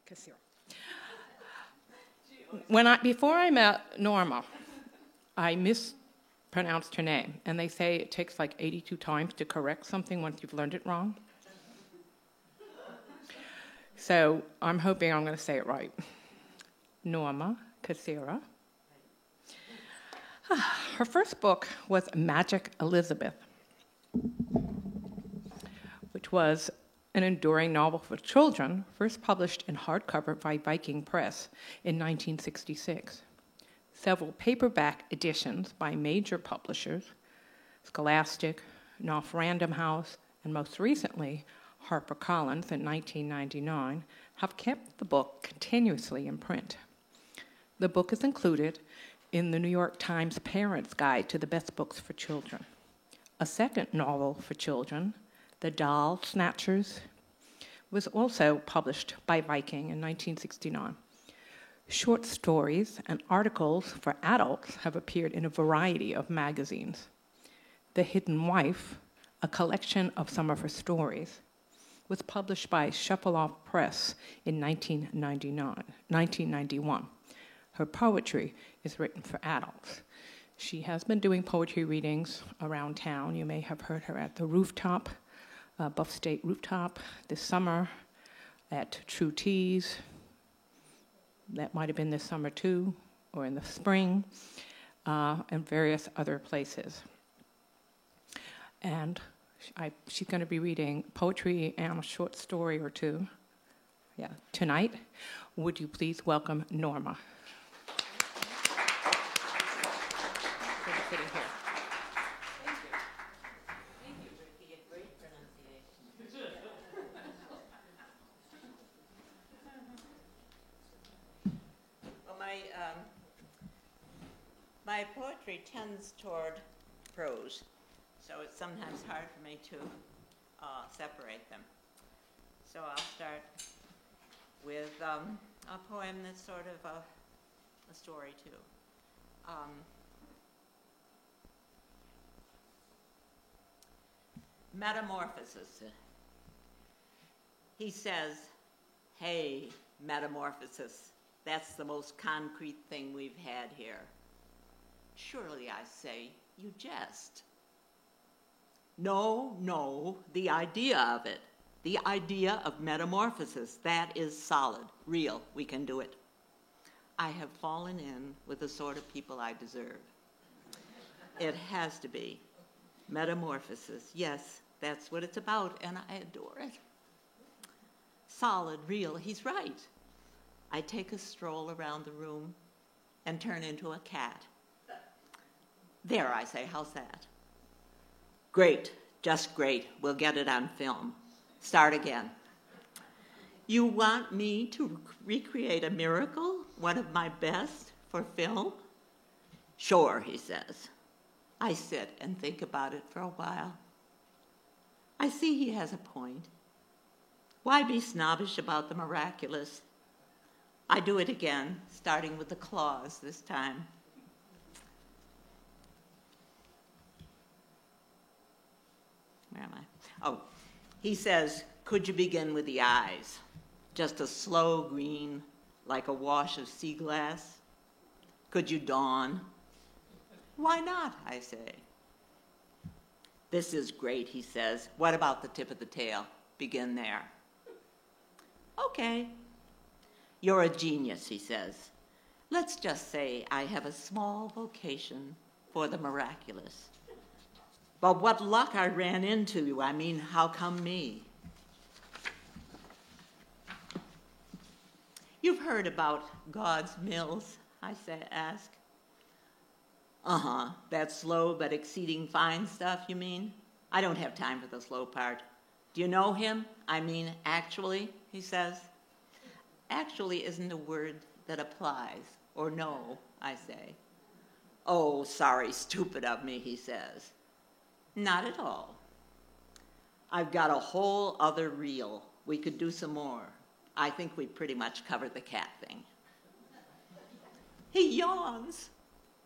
Kassir. Before I met Norma, I mispronounced her name, and they say it takes like 82 times to correct something once you've learned it wrong. So I'm hoping I'm going to say it right. Norma Kassir. Her first book was Magic Elizabeth, which was an enduring novel for children, first published in hardcover by Viking Press in 1966. Several paperback editions by major publishers, Scholastic, Knopf Random House, and most recently, HarperCollins in 1999, have kept the book continuously in print. The book is included in the New York Times Parents Guide to the Best Books for Children. A second novel for children, The Doll Snatchers, was also published by Viking in 1969. Short stories and articles for adults have appeared in a variety of magazines. The Hidden Wife, a collection of some of her stories, was published by Shuffleoff Press in 1991. Her poetry is written for adults. She has been doing poetry readings around town. You may have heard her at the Rooftop, Buff State Rooftop this summer, at True Teas. That might have been this summer too, or in the spring, and various other places. And she's going to be reading poetry and a short story or two tonight. Would you please welcome Norma? Sitting here. Thank you. Thank you, Ricky. A great pronunciation. Well, my poetry tends toward prose, so it's sometimes hard for me to separate them. So I'll start with a poem that's sort of a story, too. Metamorphosis. He says, "Hey, metamorphosis, that's the most concrete thing we've had here. Surely, I say, you jest." No, the idea of it, the idea of metamorphosis, that is solid, real, we can do it. I have fallen in with the sort of people I deserve. It has to be. Metamorphosis, yes, that's what it's about, and I adore it. Solid, real, he's right. I take a stroll around the room and turn into a cat. There, I say, how's that? Great, just great, we'll get it on film. Start again. You want me to recreate a miracle, one of my best, for film? Sure, he says. I sit and think about it for a while. I see he has a point. Why be snobbish about the miraculous? I do it again, starting with the claws this time. Where am I? Oh, he says, could you begin with the eyes? Just a slow green, like a wash of sea glass? Could you dawn? Why not, I say. This is great, he says. What about the tip of the tail? Begin there. Okay. You're a genius, he says. Let's just say I have a small vocation for the miraculous. But what luck I ran into. I mean, how come me? You've heard about God's mills, I ask. That slow but exceeding fine stuff, you mean? I don't have time for the slow part. Do you know him? I mean, actually, he says. Actually isn't a word that applies, or no, I say. Oh, sorry, stupid of me, he says. Not at all. I've got a whole other reel. We could do some more. I think we pretty much covered the cat thing. He yawns.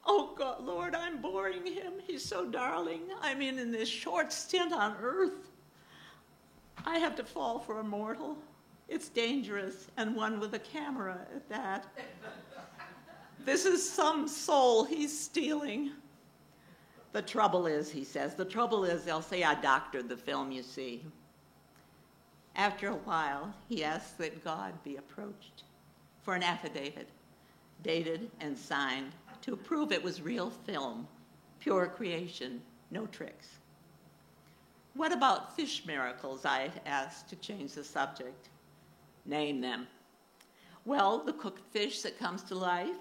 Oh, God, Lord, I'm boring him. He's so darling. I mean, in this short stint on Earth, I have to fall for a mortal. It's dangerous, and one with a camera at that. This is some soul he's stealing. The trouble is, he says, the trouble is they'll say I doctored the film, you see. After a while, he asks that God be approached for an affidavit, dated and signed, to prove it was real film, pure creation, no tricks. What about fish miracles, I asked to change the subject. Name them. Well, the cooked fish that comes to life?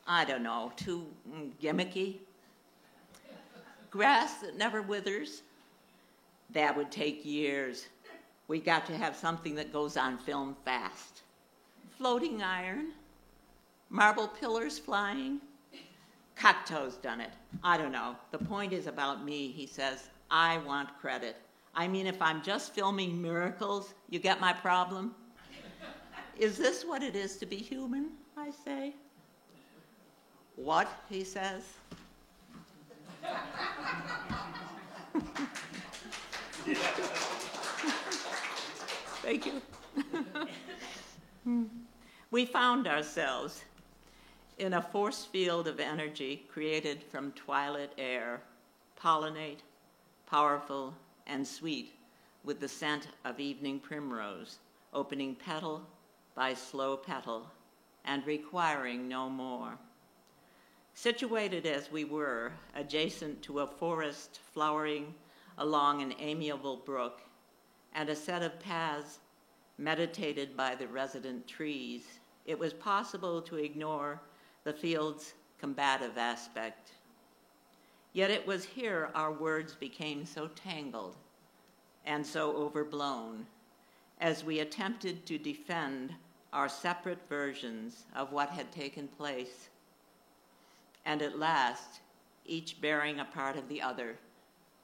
I don't know, too gimmicky. Grass that never withers? That would take years. We got to have something that goes on film fast. Floating iron? Marble pillars flying? Cocteau's done it. I don't know. The point is about me, he says. I want credit. I mean, if I'm just filming miracles, you get my problem? Is this what it is to be human, I say? What, he says. Thank you. We found ourselves in a force field of energy created from twilit air, pollinate, powerful and sweet, with the scent of evening primrose, opening petal by slow petal, and requiring no more. Situated as we were, adjacent to a forest flowering along an amiable brook, and a set of paths meditated by the resident trees, it was possible to ignore the field's combative aspect. Yet it was here our words became so tangled and so overblown as we attempted to defend our separate versions of what had taken place. And at last, each bearing a part of the other,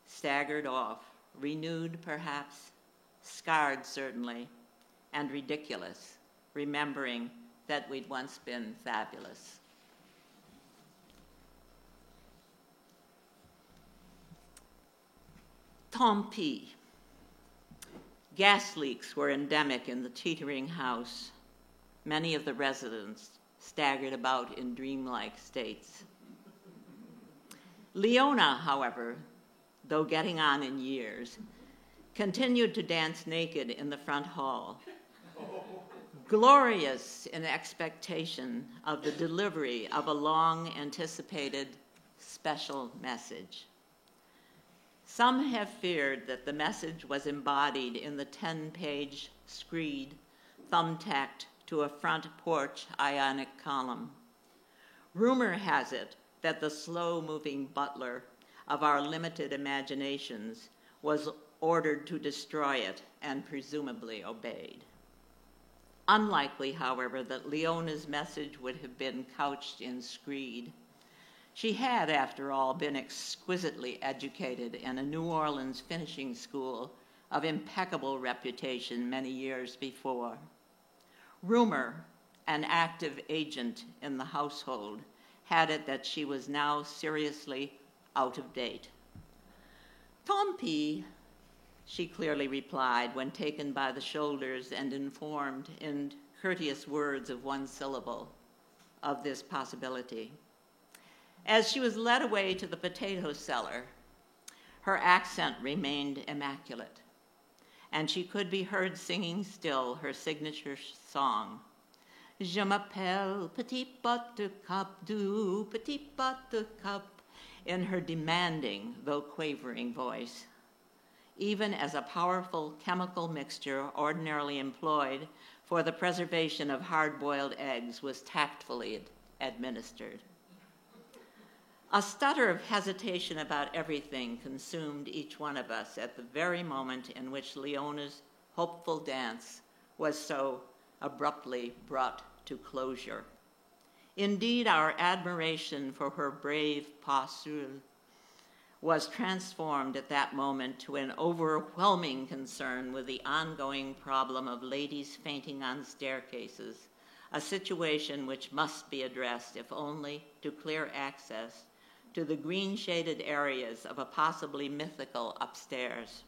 staggered off, renewed perhaps, scarred certainly, and ridiculous, remembering that we'd once been fabulous. Tant pis. Gas leaks were endemic in the teetering house. Many of the residents staggered about in dreamlike states. Leona, however, though getting on in years, continued to dance naked in the front hall, glorious in expectation of the delivery of a long-anticipated special message. Some have feared that the message was embodied in the 10-page screed thumbtacked to a front porch ionic column. Rumor has it that the slow-moving butler of our limited imaginations was ordered to destroy it and presumably obeyed. Unlikely, however, that Leona's message would have been couched in screed. She had, after all, been exquisitely educated in a New Orleans finishing school of impeccable reputation many years before. Rumor, an active agent in the household, had it that she was now seriously out of date. Tant pis, she clearly replied when taken by the shoulders and informed in courteous words of one syllable of this possibility. As she was led away to the potato cellar, her accent remained immaculate, and she could be heard singing still her signature song, Je m'appelle Petit Buttercup du Petit Buttercup, in her demanding, though quavering voice, even as a powerful chemical mixture ordinarily employed for the preservation of hard-boiled eggs was tactfully administered. A stutter of hesitation about everything consumed each one of us at the very moment in which Leona's hopeful dance was so abruptly brought to closure. Indeed, our admiration for her brave pas seul was transformed at that moment to an overwhelming concern with the ongoing problem of ladies fainting on staircases, a situation which must be addressed, if only to clear access to the green-shaded areas of a possibly mythical upstairs.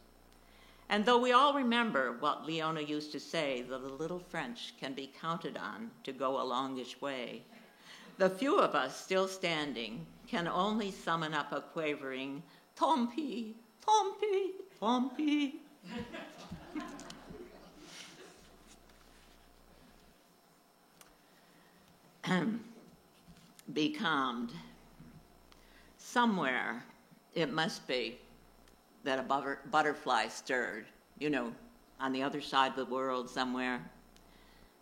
And though we all remember what Leona used to say, that the little French can be counted on to go a longish way, the few of us still standing can only summon up a quavering, tant pis, tant pis, tant pis. Be calmed. Somewhere it must be that a butterfly stirred, on the other side of the world somewhere,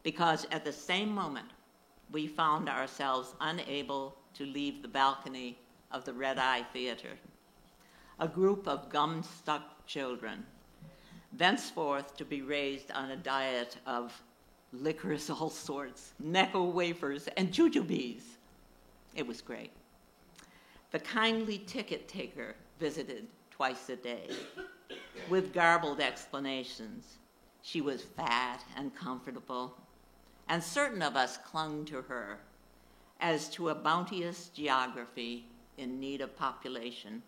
because at the same moment we found ourselves unable to leave the balcony of the Red Eye Theater. A group of gum-stuck children, thenceforth to be raised on a diet of licorice all sorts, Necco wafers, and jujubes. It was great. The kindly ticket taker visited twice a day with garbled explanations. She was fat and comfortable, and certain of us clung to her as to a bounteous geography in need of population.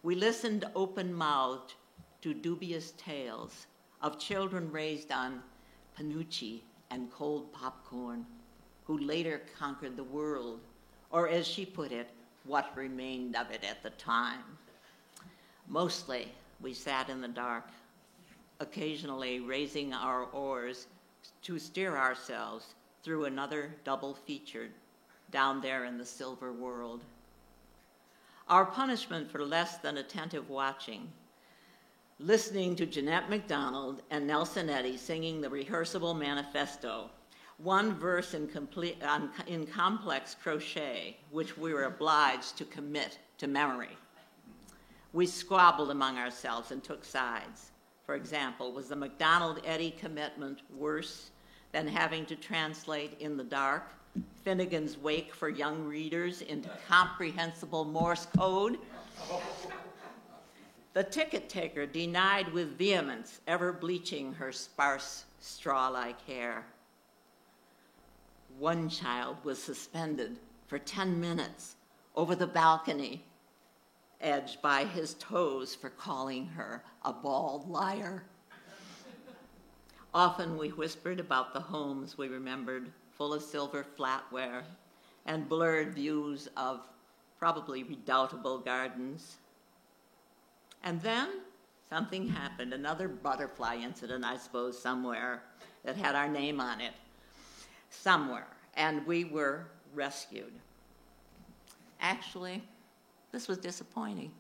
We listened open-mouthed to dubious tales of children raised on panucci and cold popcorn, who later conquered the world, or as she put it, what remained of it at the time. Mostly, we sat in the dark, occasionally raising our oars to steer ourselves through another double feature down there in the silver world. Our punishment for less than attentive watching, listening to Jeanette MacDonald and Nelson Eddy singing the rehearsable manifesto, one verse in complex crochet, which we were obliged to commit to memory. We squabbled among ourselves and took sides. For example, was the MacDonald-Eddy commitment worse than having to translate in the dark Finnegan's Wake for young readers into comprehensible Morse code? The ticket taker denied with vehemence ever bleaching her sparse, straw-like hair. One child was suspended for 10 minutes over the balcony edge by his toes for calling her a bald liar. Often we whispered about the homes we remembered, full of silver flatware and blurred views of probably redoubtable gardens. And then something happened, another butterfly incident, I suppose, somewhere that had our name on it, somewhere, and we were rescued. Actually, this was disappointing.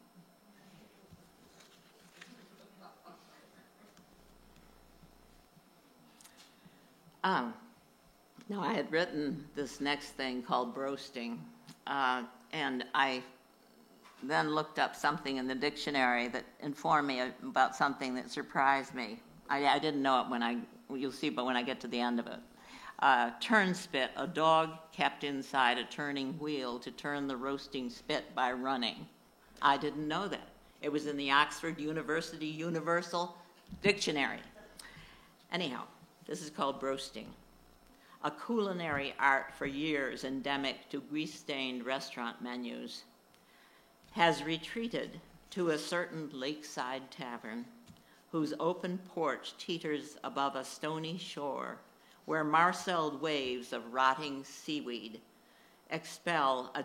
Now, I had written this next thing called broasting, and I then looked up something in the dictionary that informed me about something that surprised me. I didn't know it you'll see, but when I get to the end of it. Turnspit, a dog kept inside a turning wheel to turn the roasting spit by running. I didn't know that. It was in the Oxford University Universal Dictionary. Anyhow, this is called broasting. A culinary art for years endemic to grease-stained restaurant menus, has retreated to a certain lakeside tavern whose open porch teeters above a stony shore where marcelled waves of rotting seaweed expel a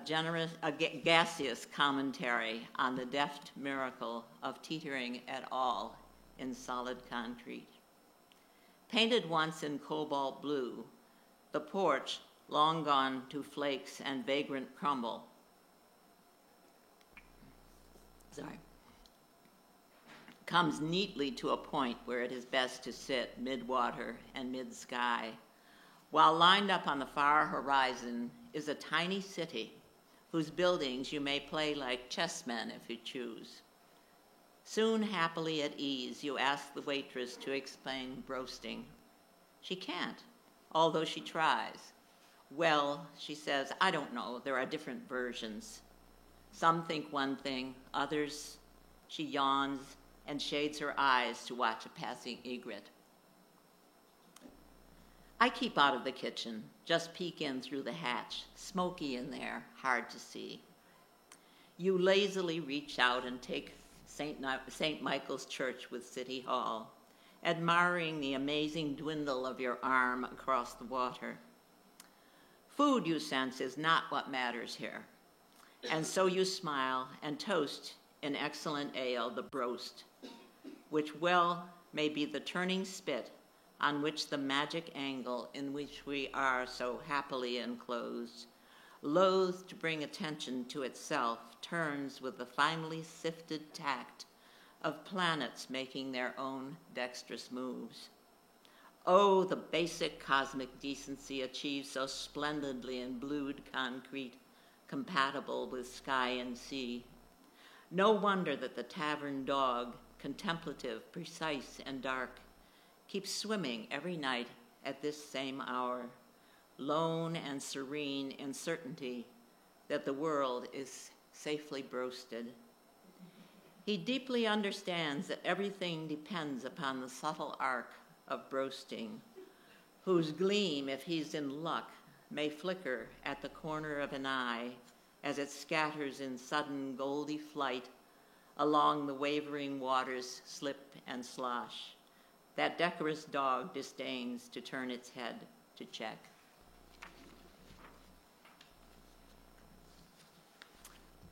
gaseous commentary on the deft miracle of teetering at all in solid concrete. Painted once in cobalt blue, the porch, long gone to flakes and vagrant crumble, comes neatly to a point where it is best to sit mid-water and mid-sky, while lined up on the far horizon is a tiny city whose buildings you may play like chessmen if you choose. Soon, happily at ease, you ask the waitress to explain broasting. She can't, although she tries. Well, she says, I don't know, there are different versions. Some think one thing, others. She yawns and shades her eyes to watch a passing egret. I keep out of the kitchen, just peek in through the hatch, smoky in there, hard to see. You lazily reach out and take St. Michael's Church with City Hall, admiring the amazing dwindle of your arm across the water. Food, you sense, is not what matters here. And so you smile and toast in excellent ale the broast, which well may be the turning spit on which the magic angle in which we are so happily enclosed, loath to bring attention to itself, turns with the finely sifted tact of planets making their own dexterous moves. Oh, the basic cosmic decency achieved so splendidly in blued concrete, compatible with sky and sea. No wonder that the tavern dog, contemplative, precise, and dark, keeps swimming every night at this same hour, lone and serene in certainty that the world is safely broasted. He deeply understands that everything depends upon the subtle arc of broasting, whose gleam, if he's in luck, may flicker at the corner of an eye as it scatters in sudden goldy flight along the wavering waters slip and slosh. That decorous dog disdains to turn its head to check.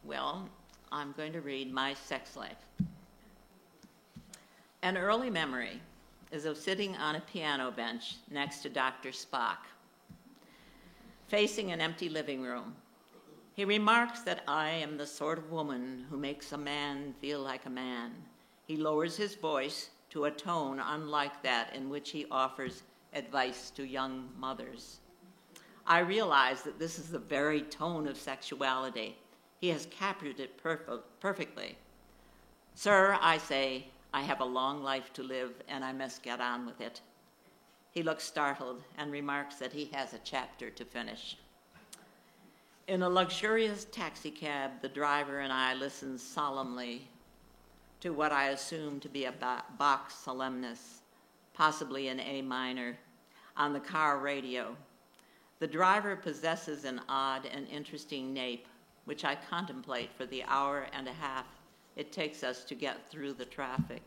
Well, I'm going to read my sex life. An early memory is of sitting on a piano bench next to Dr. Spock, facing an empty living room. He remarks that I am the sort of woman who makes a man feel like a man. He lowers his voice to a tone unlike that in which he offers advice to young mothers. I realize that this is the very tone of sexuality. He has captured it perfectly. Sir, I say, I have a long life to live and I must get on with it. He looks startled and remarks that he has a chapter to finish. In a luxurious taxicab, the driver and I listen solemnly to what I assume to be a Bach solemnis, possibly in A minor, on the car radio. The driver possesses an odd and interesting nape, which I contemplate for the hour and a half it takes us to get through the traffic.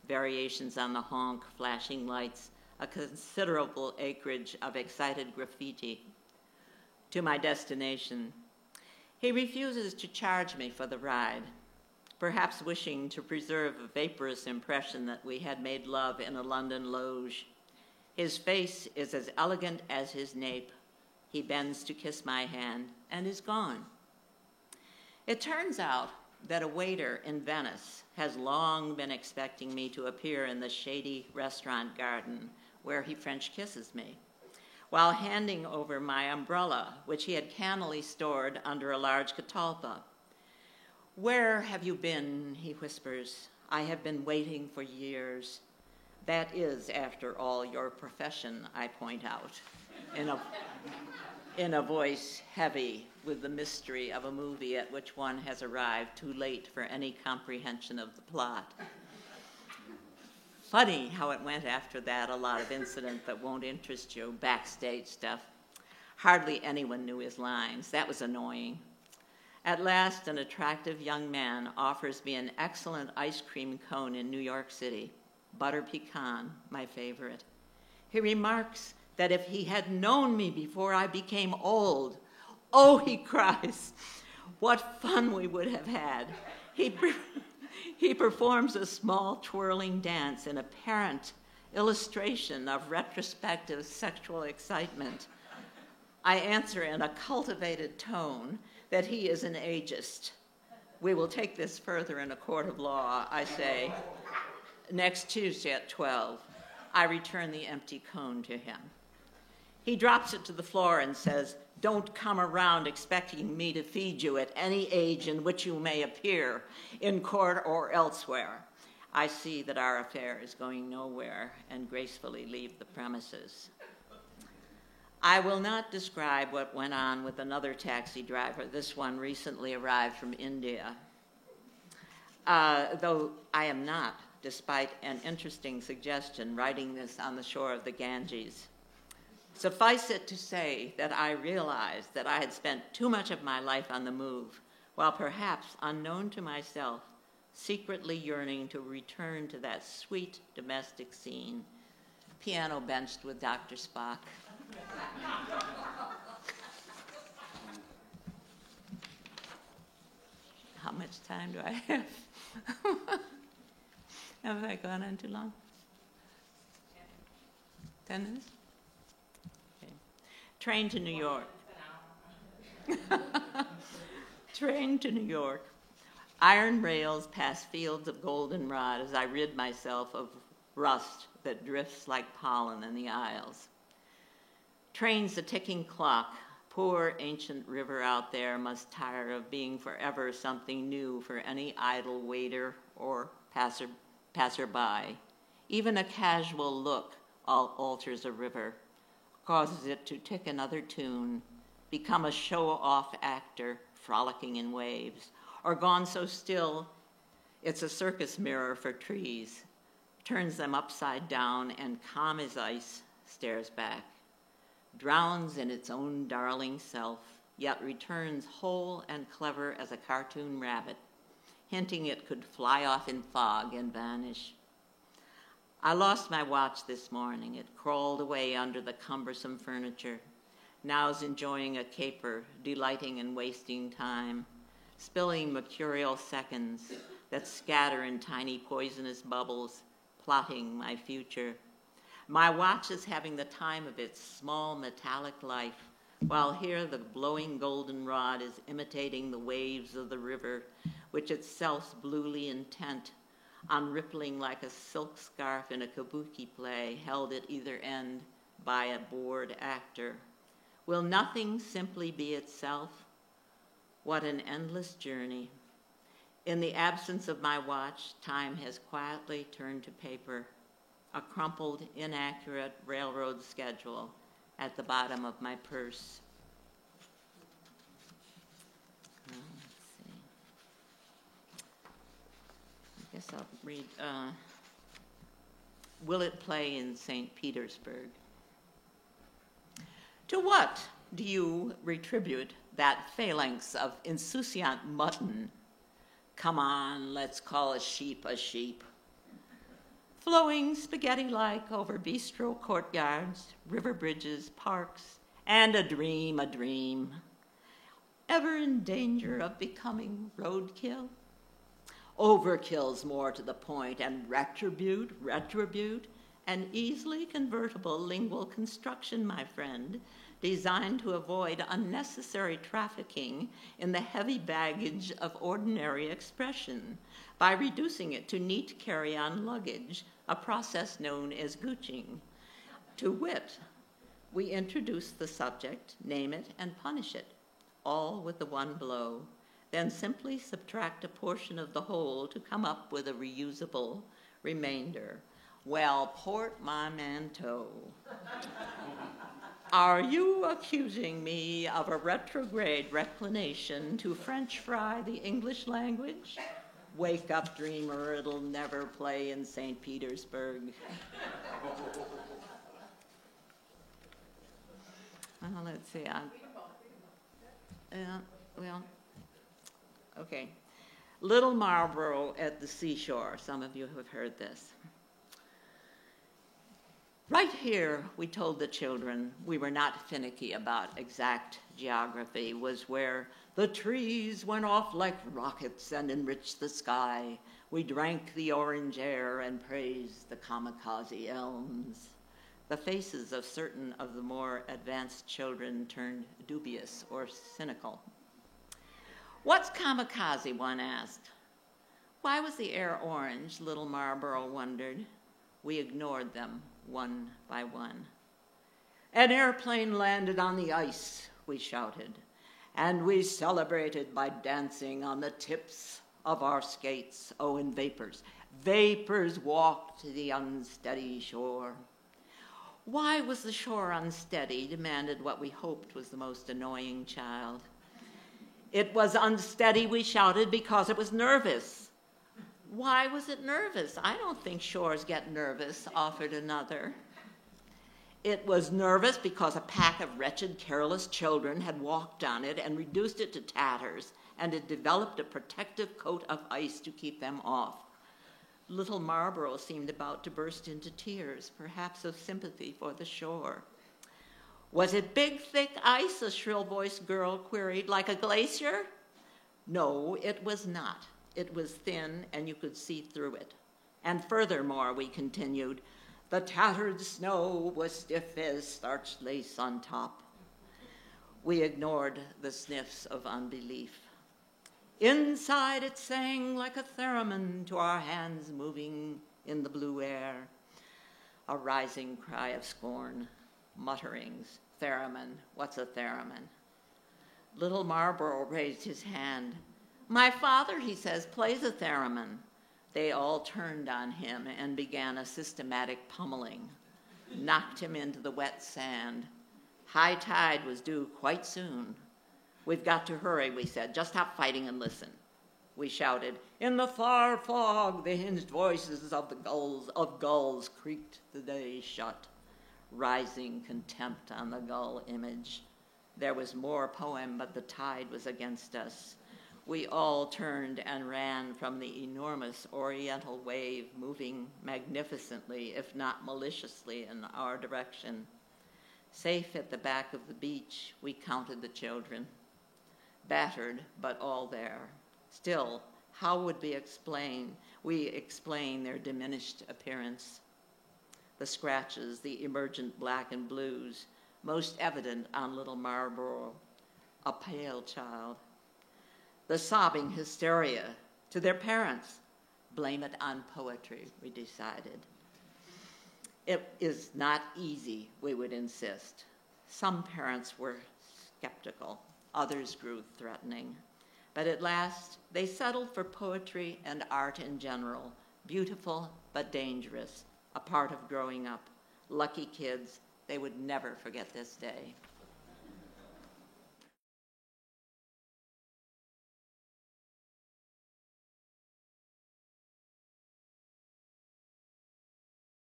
Variations on the honk, flashing lights, a considerable acreage of excited graffiti. To my destination. He refuses to charge me for the ride, perhaps wishing to preserve a vaporous impression that we had made love in a London loge. His face is as elegant as his nape. He bends to kiss my hand and is gone. It turns out that a waiter in Venice has long been expecting me to appear in the shady restaurant garden where he French kisses me, while handing over my umbrella, which he had cannily stored under a large catalpa. Where have you been, he whispers. I have been waiting for years. That is, after all, your profession, I point out, in a voice heavy with the mystery of a movie at which one has arrived too late for any comprehension of the plot. Funny how it went after that, a lot of incident that won't interest you, backstage stuff. Hardly anyone knew his lines. That was annoying. At last, an attractive young man offers me an excellent ice cream cone in New York City, butter pecan, my favorite. He remarks that if he had known me before I became old, oh, he cries, what fun we would have had. He performs a small twirling dance in apparent illustration of retrospective sexual excitement. I answer in a cultivated tone that he is an ageist. We will take this further in a court of law, I say. Next Tuesday at 12, I return the empty cone to him. He drops it to the floor and says, don't come around expecting me to feed you at any age in which you may appear, in court or elsewhere. I see that our affair is going nowhere and gracefully leave the premises. I will not describe what went on with another taxi driver. This one recently arrived from India. Though I am not, despite an interesting suggestion, writing this on the shore of the Ganges. Suffice it to say that I realized that I had spent too much of my life on the move, while perhaps unknown to myself, secretly yearning to return to that sweet domestic scene, piano benched with Dr. Spock. How much time do I have? Have I gone on too long? 10 minutes? Okay. Train to New York. Train to New York. Iron rails past fields of goldenrod as I rid myself of rust that drifts like pollen in the aisles. Train's a ticking clock. Poor ancient river out there must tire of being forever something new for any idle waiter or passerby. Even a casual look alters a river, causes it to tick another tune, become a show-off actor frolicking in waves, or gone so still it's a circus mirror for trees, turns them upside down and calm as ice stares back, drowns in its own darling self, yet returns whole and clever as a cartoon rabbit, hinting it could fly off in fog and vanish. I lost my watch this morning. It crawled away under the cumbersome furniture. Now's enjoying a caper, delighting in wasting time, spilling mercurial seconds that scatter in tiny poisonous bubbles, plotting my future. My watch is having the time of its small metallic life, while here the blowing goldenrod is imitating the waves of the river, which itself's bluely intent on rippling like a silk scarf in a kabuki play held at either end by a bored actor. Will nothing simply be itself? What an endless journey. In the absence of my watch, time has quietly turned to paper, a crumpled, inaccurate railroad schedule at the bottom of my purse. Let's see. I guess I'll read. Will it play in St. Petersburg? To what do you retribute that phalanx of insouciant mutton? Come on, let's call a sheep a sheep. Flowing spaghetti-like over bistro courtyards, river bridges, parks, and a dream, ever in danger of becoming roadkill? Overkill's more to the point, and retribute, an easily convertible lingual construction, my friend, designed to avoid unnecessary trafficking in the heavy baggage of ordinary expression by reducing it to neat carry-on luggage, a process known as gooching. To wit, we introduce the subject, name it, and punish it, all with the one blow, then simply subtract a portion of the whole to come up with a reusable remainder. Well, portmanteau. Are you accusing me of a retrograde reclination to French fry the English language? Wake up, dreamer, it'll never play in St. Petersburg. Let's see. Okay. Little Marlborough at the seashore. Some of you have heard this. Right here, we told the children we were not finicky about exact geography, was where the trees went off like rockets and enriched the sky. We drank the orange air and praised the kamikaze elms. The faces of certain of the more advanced children turned dubious or cynical. What's kamikaze, one asked. Why was the air orange, little Marlborough wondered. We ignored them one by one. An airplane landed on the ice, we shouted, and we celebrated by dancing on the tips of our skates. Oh, in vapors. Vapors walked to the unsteady shore. Why was the shore unsteady? Demanded what we hoped was the most annoying child. It was unsteady, we shouted, because it was nervous. Why was it nervous? I don't think shores get nervous, offered another. It was nervous because a pack of wretched, careless children had walked on it and reduced it to tatters, and it developed a protective coat of ice to keep them off. Little Marlborough seemed about to burst into tears, perhaps of sympathy for the shore. Was it big, thick ice, a shrill-voiced girl queried, like a glacier? No, it was not. It was thin, and you could see through it. And furthermore, we continued, the tattered snow was stiff as starched lace on top. We ignored the sniffs of unbelief. Inside it sang like a theremin to our hands moving in the blue air. A rising cry of scorn, mutterings. Theremin, what's a theremin? Little Marlborough raised his hand. My father, he says, plays a theremin. They all turned on him and began a systematic pummeling, knocked him into the wet sand. High tide was due quite soon. We've got to hurry, we said. Just stop fighting and listen. We shouted. In the far fog, the hinged voices of gulls creaked the day shut, rising contempt on the gull image. There was more poem, but the tide was against us. We all turned and ran from the enormous oriental wave moving magnificently, if not maliciously, in our direction. Safe at the back of the beach, we counted the children. Battered, but all there. Still, how would we explain their diminished appearance? The scratches, the emergent black and blues, most evident on little Marlborough, a pale child. The sobbing hysteria to their parents. Blame it on poetry, we decided. It is not easy, we would insist. Some parents were skeptical. Others grew threatening. But at last, they settled for poetry and art in general, beautiful but dangerous, a part of growing up. Lucky kids, they would never forget this day.